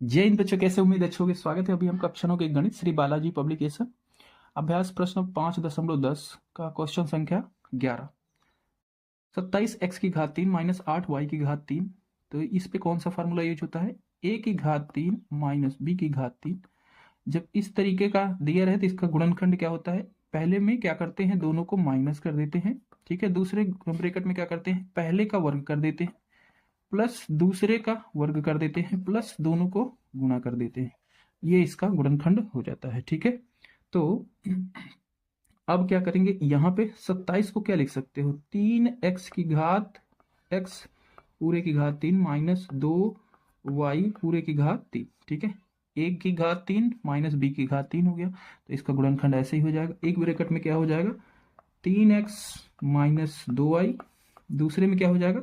जय हिंद बच्चों, कैसे? उम्मीद अच्छे होंगे। स्वागत है अभी हम कक्षाओं के गणित श्री बालाजी पब्लिकेशन अभ्यास प्रश्न 5.10 का क्वेश्चन संख्या 11। 27x की घात 3 माइनस 8y की घात 3। तो इस पे कौन सा फार्मूला यूज होता है? a की घात 3 माइनस b की घात 3। जब इस तरीके का दिया रहे तो इसका गुणनखंड क्या होता है? पहले में क्या करते हैं, दोनों को माइनस कर देते हैं, ठीक है। दूसरे ब्रैकेट में क्या करते हैं, पहले का वर्ग कर देते हैं प्लस दूसरे का वर्ग कर देते हैं प्लस दोनों को गुणा कर देते हैं। ये इसका गुणनखंड हो जाता है, ठीक है। तो अब क्या करेंगे, यहाँ पे 27 को क्या लिख सकते हो, 3x पूरे की घात 3 माइनस 2y पूरे की घात 3, ठीक है। a की घात 3 माइनस b की घात 3 हो गया, तो इसका गुणनखंड ऐसे ही हो जाएगा। एक ब्रैकेट में क्या हो जाएगा, 3x माइनस 2y, दूसरे में क्या हो जाएगा,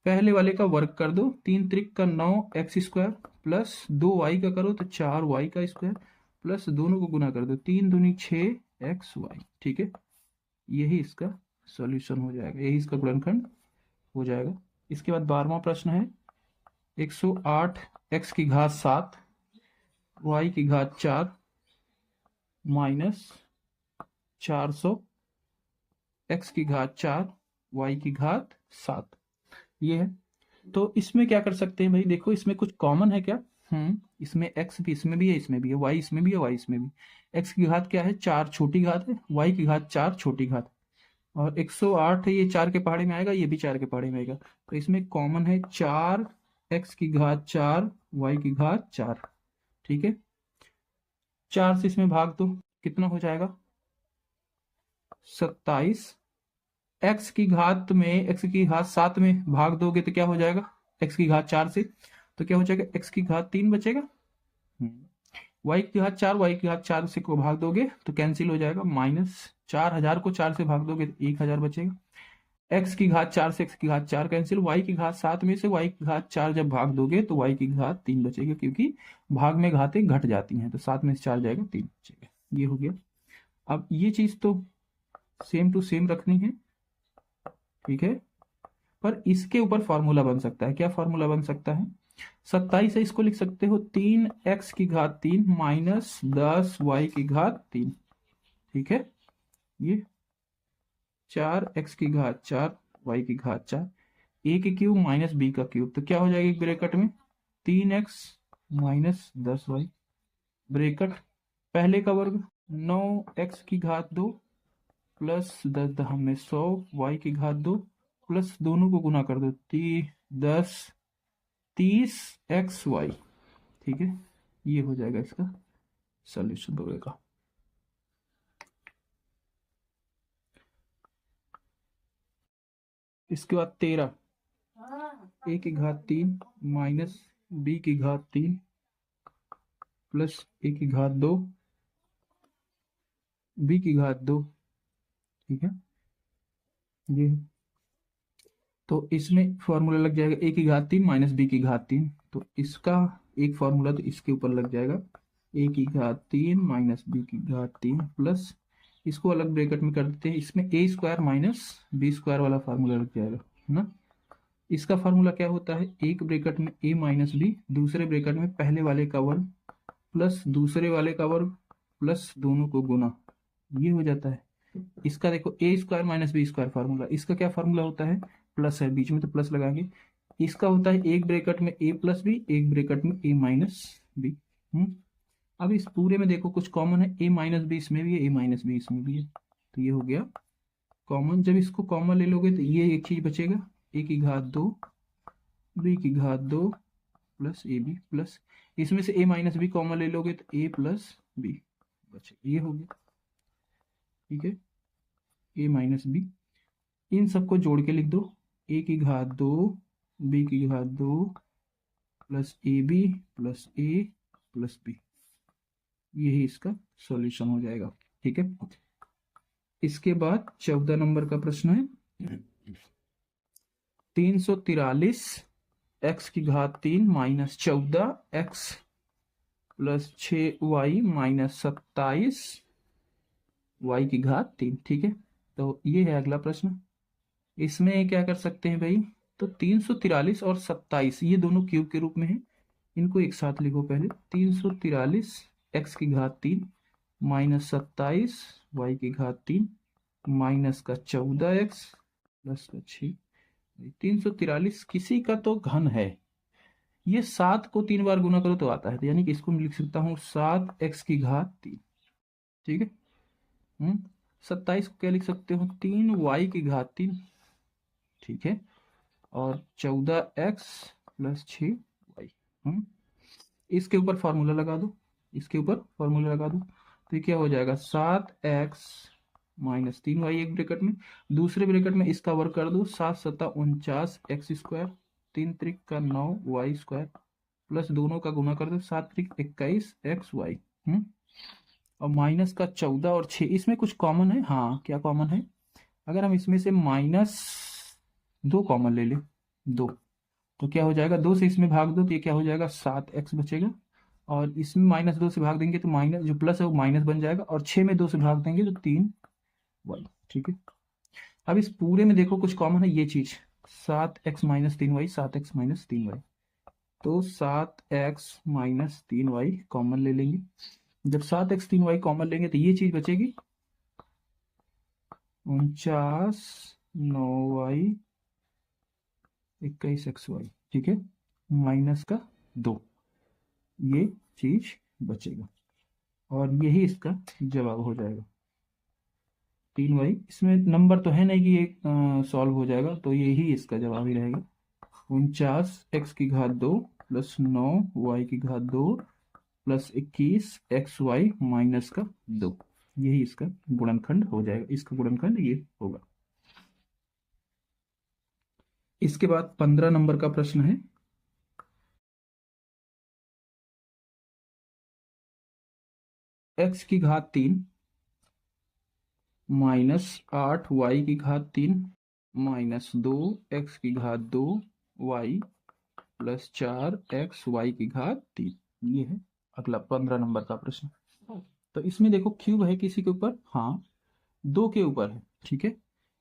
पहले वाले का वर्ग कर दो, 3 त्रिक का 9 x स्क्वायर प्लस 2y का करो तो 4y का स्क्वायर प्लस दोनों को गुना कर दो, 3 दूनी 6 xy, ठीक है। यही इसका सॉल्यूशन हो जाएगा, यही इसका गुणनखंड हो जाएगा। इसके बाद 12वां प्रश्न है, 108x की घात 7 y की घात 4 माइनस 400x की घात 4 y की घात 7, ये है। तो इसमें क्या कर सकते हैं भाई, देखो इसमें कुछ कॉमन है क्या? इसमें x भी इसमें भी है, इसमें भी है, y इसमें भी है, y इसमें भी। x की घात क्या है, 4 छोटी घात है, y की घात 4 छोटी घात, और 108 है, ये 4 के पहाड़े में आएगा, ये भी 4 के पहाड़े में आएगा। तो इसमें कॉमन है 4x की घात 4 y की घात 4, ठीक है। 4 से इसमें भाग दो, कितना हो जाएगा, 27। x की घात 7 में भाग दोगे तो क्या हो जाएगा, x की घात 4 से, तो क्या हो जाएगा, x की घात 3 बचेगा। y की घात 4 y की घात 4 से को भाग दोगे तो कैंसिल हो जाएगा, माइनस 4000 को 4 से भाग दोगे तो 1000 बचेगा। x की घात 4 से x की घात 4 कैंसिल, y की घात 7 में से y की घात 4 जब भाग दोगे तो y की घात 3 बचेगा, क्योंकि भाग में घातें घट जाती हैं, तो 7 में से 4 जाएगा, 3 बचेगा। ये हो गया। अब ये चीज तो सेम टू सेम रखनी है, ठीक है। पर इसके ऊपर फॉर्मूला बन सकता है, क्या फॉर्मूला बन सकता है, 27 है, इसको लिख सकते हो 3x की घात 3 माइनस 10y की घात 3, ठीक है। ये 4x की घात 4 y की घात 4, a की क्यूब माइनस b का क्यूब, तो क्या हो जाएगा एक ब्रैकेट में 3x माइनस 10y, ब्रैकेट पहले का वर्ग 9x की घात 2 प्लस 10 में 100 y की घात 2 प्लस दोनों को गुना कर दो, 30 ठीक है। ये हो जाएगा इसका सॉल्यूशन होगा। इसके बाद 13, a की घात 3 माइनस b की घात 3 प्लस a की घात 2 b की घात 2, ठीक है। ये तो इसमें फॉर्मूला लग जाएगा a की घात 3 माइनस b की घात 3, तो इसका एक फॉर्मूला तो इसके ऊपर लग जाएगा, a की घात 3 माइनस b की घात 3 प्लस इसको अलग ब्रैकेट में कर देते हैं, इसमें a square minus b square वाला फार्मूला लग जाएगा, है ना। इसका फार्मूला क्या होता है, एक ब्रैकेट में a माइनस बी, दूसरे ब्रैकेट में पहले वाले का वर्ग प्लस दूसरे वाले का वर्ग प्लस दोनों को गुना, ये हो जाता है। इसका देखो a square minus b square formula, इसका क्या फार्मूला होता है, प्लस है बीच में तो प्लस लगाएंगे। इसका होता है एक ब्रैकेट में a प्लस बी, एक ब्रैकेट में a माइनस बी। अब इस पूरे में देखो कुछ कॉमन है, a माइनस बी इसमें भी है, a माइनस बी इसमें भी है, तो ये हो गया कॉमन। जब इसको कॉमन ले लोगे तो ये एक चीज बचेगा, a की घात 2 b की घात 2 प्लस ए बी प्लस इसमें से a माइनस बी कॉमन ले लोगे तो a प्लस बी बचेगा, ये हो गया, ठीक है। a माइनस बी, इन सबको जोड़ के लिख दो, a की घात 2 b की घात 2 plus a b plus a plus b, यही इसका सॉल्यूशन हो जाएगा, ठीक है। इसके बाद 14 नंबर का प्रश्न है, 343x की घात 3 minus 14x plus 6y minus 27y की घात 3, ठीक है। तो ये है अगला प्रश्न। इसमें क्या कर सकते हैं भाई, तो 343 और 27 ये दोनों क्यूब के रूप में है, इनको एक साथ लिखो पहले। 343 एक्स की घात 3 माइनस 27 वाई की घात 3 माइनस का 14x प्लस का 6। 343 किसी का तो घन है। ये 7 को 3 बार गुना करो तो आता है, तो यानी कि इसको मैं लिख सकता हूँ 7x की घात 3। ठीक है। 27 को क्या लिख सकते हो, 3y की घात 3। ठीक है। और 14x प्लस 6y। इसके ऊपर फॉर्मूला लगा दो, इसके ऊपर फॉर्मूला लगा दो, तो ये क्या हो जाएगा 7x माइनस 3y एक ब्रैकेट में, दूसरे ब्रैकेट में इसका वर्ग कर दो, 7×7 = 49 एक्स स्क्वायर, 3×3 का 9 वाई स्क्वायर प्लस दोनों का गुना कर दो, 7×3 = 21 एक्स वाई। और माइनस का 14 और 6, इसमें कुछ कॉमन है। हाँ, क्या कॉमन है, अगर हम इसमें से -2 कॉमन ले लें, 2, तो क्या हो जाएगा, 2 से इसमें भाग दो तो ये क्या हो जाएगा 7x बचेगा, और इसमें -2 से भाग देंगे तो माइनस जो प्लस है वो माइनस बन जाएगा, और 6 में 2 से भाग देंगे तो 3y। ठीक है। अब इस पूरे में देखो कुछ कॉमन है, ये चीज 7x - 3y, 7x - 3y, तो 7x - 3y कॉमन ले लेंगे। जब 7x 3y कॉमन लेंगे तो ये चीज बचेगी 49 9y 21 xy। ठीक है, माइनस का 2, ये चीज बचेगा, और यही इसका जवाब हो जाएगा 3y। इसमें नंबर तो है नहीं कि ये सॉल्व हो जाएगा, तो यही इसका जवाब ही रहेगा 49x की घात 2 प्लस 9y की घात 2 प्लस 21 xy माइनस का 2, यही इसका गुणनखंड हो जाएगा। इसका गुणनखंड ये होगा। इसके बाद 15 नंबर का प्रश्न है, x की घात 3 माइनस 8y की घात 3 माइनस 2x की घात 2y प्लस 4xy की घात 3, ये है अगला 15 नंबर का प्रश्न। तो इसमें देखो क्यूब है किसी के ऊपर, हाँ 2 के ऊपर है। ठीक है,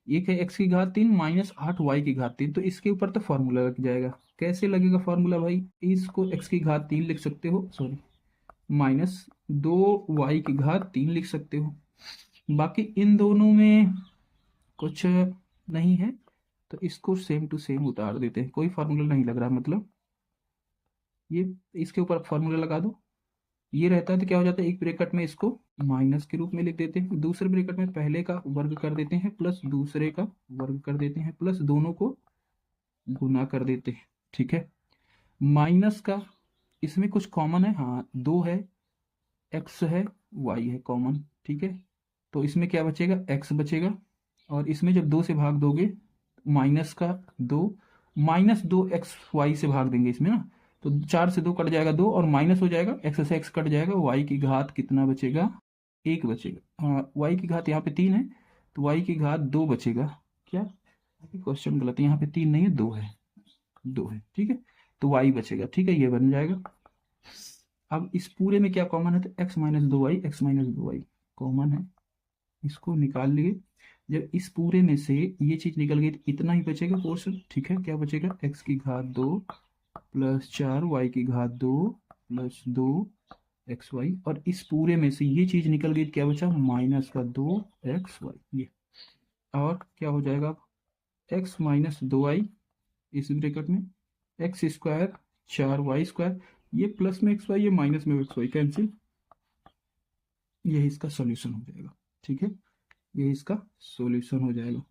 एक है x की घात 3 माइनस 8y की घात 3, तो इसके ऊपर तो फॉर्मूला लग जाएगा। कैसे लगेगा फॉर्मूला भाई, इसको x की घात 3 लिख सकते हो, सॉरी माइनस 2y की घात 3 लिख सकते हो। बाकी इन दोनों में कुछ नहीं है, तो इसको सेम टू सेम उतार देते हैं, कोई फार्मूला नहीं लग रहा, मतलब ये इसके ऊपर फार्मूला लगा दो, ये रहता है तो क्या हो जाता है, एक ब्रैकेट में इसको माइनस के रूप में लिख देते हैं, दूसरे ब्रैकेट में पहले का वर्ग कर देते हैं प्लस दूसरे का वर्ग कर देते हैं प्लस दोनों को गुना कर देते हैं। ठीक है, माइनस का इसमें कुछ कॉमन है, हाँ 2 है, x है, y है कॉमन। ठीक है, तो इसमें क्या बचेगा, x बचेगा, और इसमें जब 2 से भाग दोगे माइनस का 2 -2xy से भाग देंगे इसमें ना, तो 4 से 2 कट जाएगा 2, और माइनस हो जाएगा, x से x कट जाएगा, y की घात कितना बचेगा, 1 बचेगा। y की घात यहाँ पे 3 है, तो y की घात 2 बचेगा। क्या क्वेश्चन गलत है, यहाँ पे 3 नहीं है, 2 है, 2 है। ठीक है, तो y बचेगा। ठीक है, ये बन जाएगा। अब इस पूरे में क्या कॉमन है, तो x - 2y, x - 2y common है, इसको निकाल लिए। जब इस पूरे में से ये चीज निकल गई तो इतना ही बचेगा पोर्शन। ठीक है, क्या बचेगा, x की घात 2 प्लस 4y की घात 2 प्लस 2xy, और इस पूरे में से ये चीज निकल गई तो क्या बचा, माइनस का 2xy, ये। और क्या हो जाएगा, x - 2y इस ब्रैकेट में, x स्क्वायर 4y², ये प्लस में xy, ये माइनस में xy कैंसिल, यही इसका सॉल्यूशन हो जाएगा। ठीक है, ये इसका सॉल्यूशन हो जाएगा।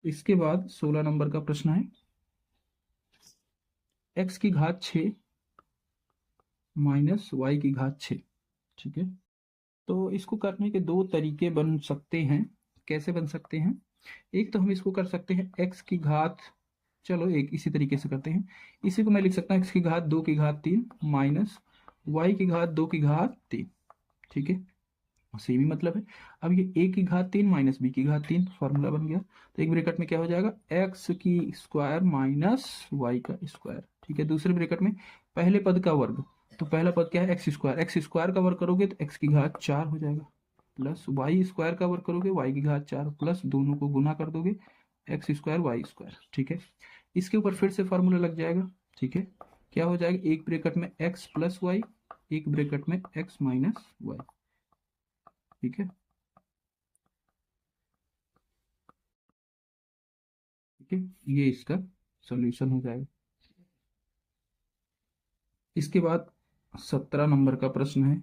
इसके बाद 16 नंबर का प्रश्न है, x की घात 6 माइनस y की घात 6। ठीक है, तो इसको करने के 2 तरीके बन सकते हैं। कैसे बन सकते हैं, एक तो हम इसको कर सकते हैं x की घात, चलो एक इसी तरीके से करते हैं, इसी को मैं लिख सकता हूँ x की घात 2 की घात 3 माइनस y की घात 2 की घात 3। ठीक है, सेम ही मतलब है। अब ये a की घात 3 माइनस b की घात 3 फॉर्मूला बन गया, तो एक ब्रैकेट में क्या हो जाएगा, x की स्क्वायर माइनस y का स्क्वायर। ठीक है, दूसरे ब्रैकेट में पहले पद का वर्ग, तो पहला पद क्या है, x स्क्वायर का वर्ग करोगे तो x की घात 4 हो जाएगा, प्लस y स्क्वायर का वर्ग करोगे y की घात 4, प्लस दोनों को गुना कर दोगे x स्क्वायर y स्क्वायर। ठीक है, इसके ऊपर फिर से फॉर्मूला लग जाएगा। ठीक है, क्या हो जाएगा, एक ब्रैकेट में x प्लस वाई, एक ब्रैकेट में x माइनस वाई। ठीक है, ठीक है, ये इसका सॉल्यूशन हो जाएगा। इसके बाद 17 नंबर का प्रश्न है,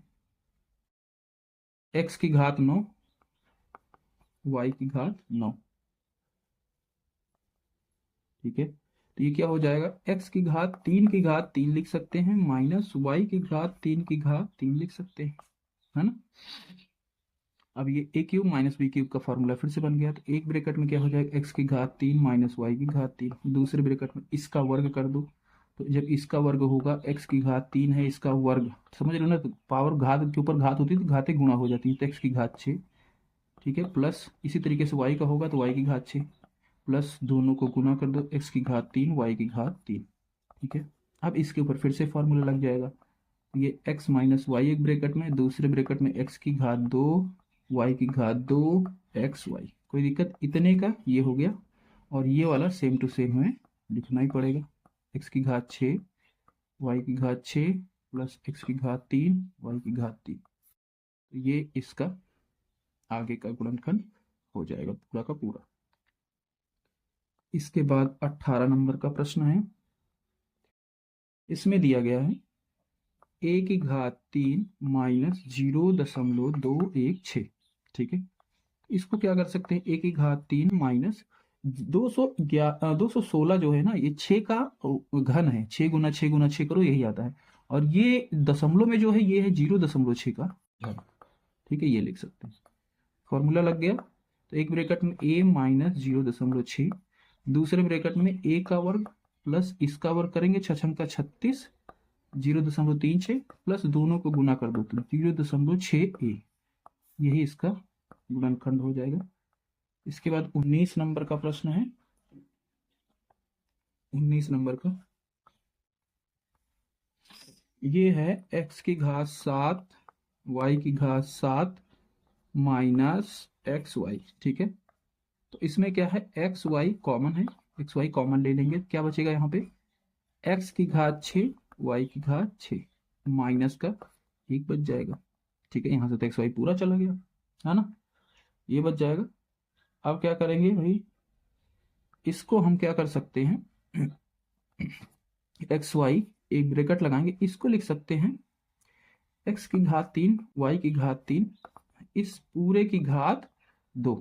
x की घात 9, y की घात 9। ठीक है, तो ये क्या हो जाएगा, x की घात 3 की घात 3 लिख सकते हैं, माइनस y की घात 3 की घात 3 लिख सकते हैं, है ना। अब ये a cube minus b cube का फॉर्मूला फिर से बन गया। तो एक ब्रैकेट में क्या हो जाएगा, x की घात 3 माइनस वाई की घात 3, दूसरे ब्रैकेट में इसका वर्ग कर दो। तो जब इसका वर्ग होगा, x की घात 3 है, इसका वर्ग, समझ रहे हो ना, तो पावर घात के ऊपर घात होती है तो घातें गुणा हो जाती है, तो x की घात 6। ठीक है, प्लस इसी तरीके से y का होगा तो y की घात 6, प्लस दोनों को गुना कर दो, x की घात 3 y की घात 3। ठीक है, अब इसके ऊपर फिर से फॉर्मूला लग जाएगा, ये x माइनस वाई एक ब्रैकेट में, दूसरे ब्रैकेट में x की घात 2 y की घात 2 एक्स वाई। कोई दिक्कत, इतने का ये हो गया, और ये वाला सेम टू सेम हमें लिखना ही पड़ेगा, x की घात 6 y की घात 6 प्लस x की घात 3 y की घात 3। तो ये इसका आगे का गुणनखंड हो जाएगा पूरा का पूरा। इसके बाद 18 नंबर का प्रश्न है, इसमें दिया गया है a की घात 3 माइनस 0.216। ठीक है, इसको क्या कर सकते हैं, a की घात 3 माइनस 216 जो है ना, ये 6 का घन है, 6 गुना 6 गुना 6 करो यही आता है, और ये दशमलव में जो है ये है 0.6 का घन। ठीक है, ये लिख सकते हैं, फॉर्मूला लग गया। तो एक ब्रैकेट में a माइनस 0.6, दूसरे ब्रैकेट में a का वर्ग प्लस इसका वर्ग करेंगे, 6 का 36, 0.36 प्लस दोनों को गुना कर दो तो 0.6a, यही इसका गुणनखंड हो जाएगा। इसके बाद 19 नंबर का प्रश्न है, 19 नंबर का ये है x की घात 7 y की घात 7 माइनस एक्स वाई। ठीक है, तो इसमें क्या है, एक्स वाई कॉमन है, एक्स वाई कॉमन ले लेंगे, क्या बचेगा यहाँ पे, x की घात 6 y की घात 6 माइनस का 1 बच जाएगा। ठीक है, यहाँ से तो एक्स वाई पूरा चला गया, है ना, ये बच जाएगा। अब क्या करेंगे भाई, इसको हम क्या कर सकते हैं, एक्स वाई एक ब्रैकेट लगाएंगे, इसको लिख सकते हैं x की घात 3 y की घात 3 इस पूरे की घात 2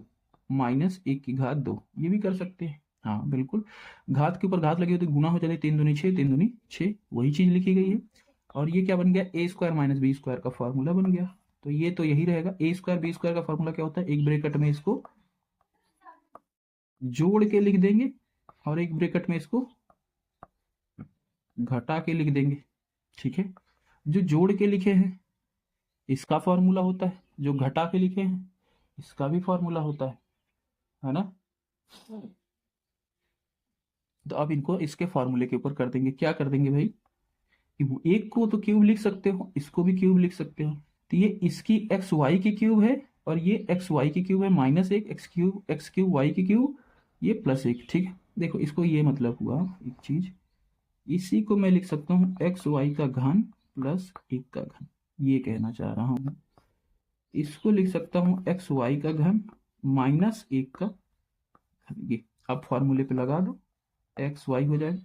माइनस 1 की घात 2, ये भी कर सकते हैं। हाँ बिल्कुल, घात के ऊपर घात लगी होती तो गुना हो जाती, 3 दूनी 6, 3 दूनी 6, वही चीज लिखी गई है। और ये क्या बन गया, ए स्क्वायर माइनस बी स्क्वायर का फॉर्मूला बन गया। तो ये तो यही रहेगा, ए स्क्वायर बी स्क्वायर का फॉर्मूला क्या होता है, एक ब्रैकेट में इसको जोड़ के लिख देंगे और एक ब्रैकेट में इसको घटा के लिख देंगे। ठीक है, जो जोड़ के लिखे हैं इसका फॉर्मूला होता है, जो घटा के लिखे हैं इसका भी फॉर्मूला होता है ना। तो अब इनको इसके फॉर्मूले के ऊपर कर देंगे, क्या कर देंगे भाई, एक को तो क्यूब लिख सकते हो, इसको भी क्यूब लिख सकते हो, तो ये इसकी एक्स वाई की क्यूब है और ये एक्स वाई की क्यूब है, माइनस 1 एक्स क्यूब वाई की क्यूब, ये प्लस 1। ठीक है, देखो इसको ये मतलब हुआ एक चीज, इसी को मैं लिख सकता हूँ एक्स वाई का घन प्लस 1 का घन, ये कहना चाह रहा हूँ। इसको लिख सकता हूँ एक्स वाई का घन माइनस 1 का घन, ये अब फॉर्मूले पे लगा दो, एक्स वाई हो जाएगा।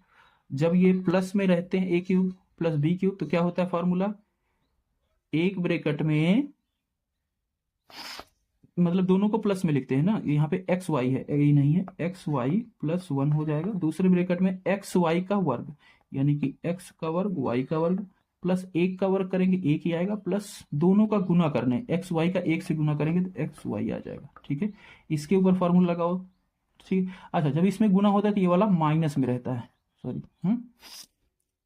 जब ये प्लस में रहते हैं ए क्यूब प्लस बी क्यूब, तो क्या होता है फॉर्मूला, एक ब्रैकेट में, मतलब दोनों को प्लस में लिखते हैं ना, यहाँ पे एक्स वाई है, ये नहीं है, एक्स वाई प्लस 1 हो जाएगा, दूसरे ब्रैकेट में एक्स वाई का वर्ग, यानी कि एक्स का वर्ग वाई का वर्ग प्लस 1 का वर्ग करेंगे 1 ही आएगा, प्लस दोनों का गुना करने, एक्स वाई का 1 से गुना करेंगे तो एक्स वाई आ जाएगा। ठीक है, इसके ऊपर फॉर्मूला लगाओ। ठीक, अच्छा जब इसमें गुना होता है तो ये वाला माइनस में रहता है, सॉरी,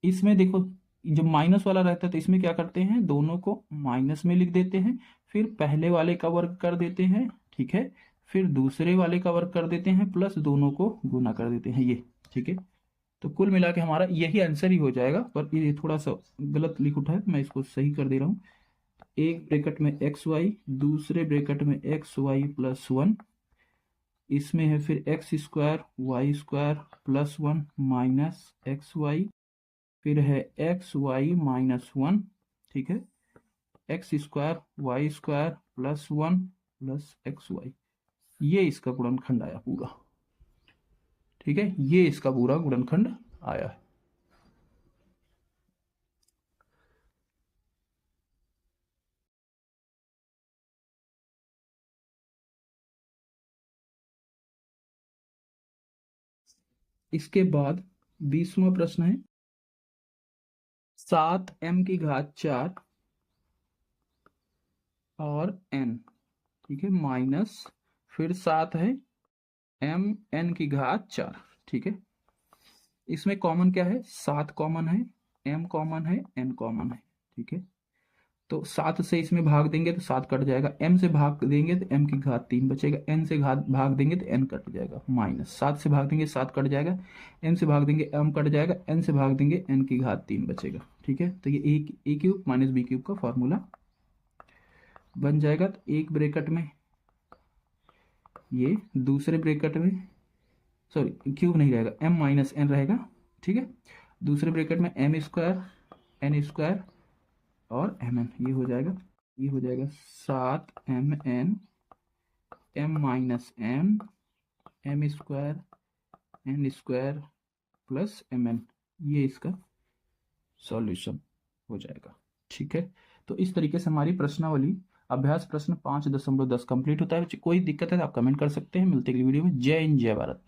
इसमें देखो जब माइनस वाला रहता है तो इसमें क्या करते हैं, दोनों को माइनस में लिख देते हैं, फिर पहले वाले का वर्ग कर देते हैं, ठीक है, फिर दूसरे वाले का वर्ग कर देते हैं, प्लस दोनों को गुना कर देते हैं, ये। ठीक है, तो कुल मिला के हमारा यही आंसर ही हो जाएगा, पर ये थोड़ा सा गलत लिख उठा है, मैं इसको सही कर दे रहा हूँ। एक ब्रैकेट में एक्स वाई, दूसरे ब्रैकेट में एक्स वाई प्लस 1, इसमें है फिर x square y square plus 1 minus x y फिर है एक्स वाई माइनस वन, ठीक है, x square y square plus one plus x y, ये इसका गुणनखंड आया पूरा, ठीक है, ये इसका पूरा गुणनखंड आया है। इसके बाद 20वां प्रश्न है 7m⁴ और n, ठीक है, माइनस फिर 7 है mn⁴, ठीक है। इसमें कॉमन क्या है, 7 कॉमन है, m कॉमन है, n कॉमन है, ठीक है। तो 7 से इसमें भाग देंगे तो 7 कट जाएगा, m से भाग देंगे तो m⁴ बचेगा, n से भाग देंगे तो n कट जाएगा, माइनस 7 से भाग देंगे 7 कट जाएगा, m से भाग देंगे m कट जाएगा, n से भाग देंगे n⁴ बचेगा, ठीक है। तो ये a cube minus b cube का फॉर्मूला बन जाएगा। तो एक ब्रैकेट में ये, दूसरे ब्रैकेट में सॉरी क्यूब नहीं रहेगा, m माइनस n रहेगा, ठीक है। दूसरे ब्रैकेट में m² n² और mn, ये हो जाएगा, ये हो जाएगा 7mn m minus n m² n² plus mn, ये इसका सॉल्यूशन हो जाएगा, ठीक है। तो इस तरीके से हमारी प्रश्नावली अभ्यास प्रश्न 5.10 कंप्लीट होता है। कोई दिक्कत है तो आप कमेंट कर सकते हैं। मिलते हैं अगली वीडियो में। जय हिंद, जय भारत।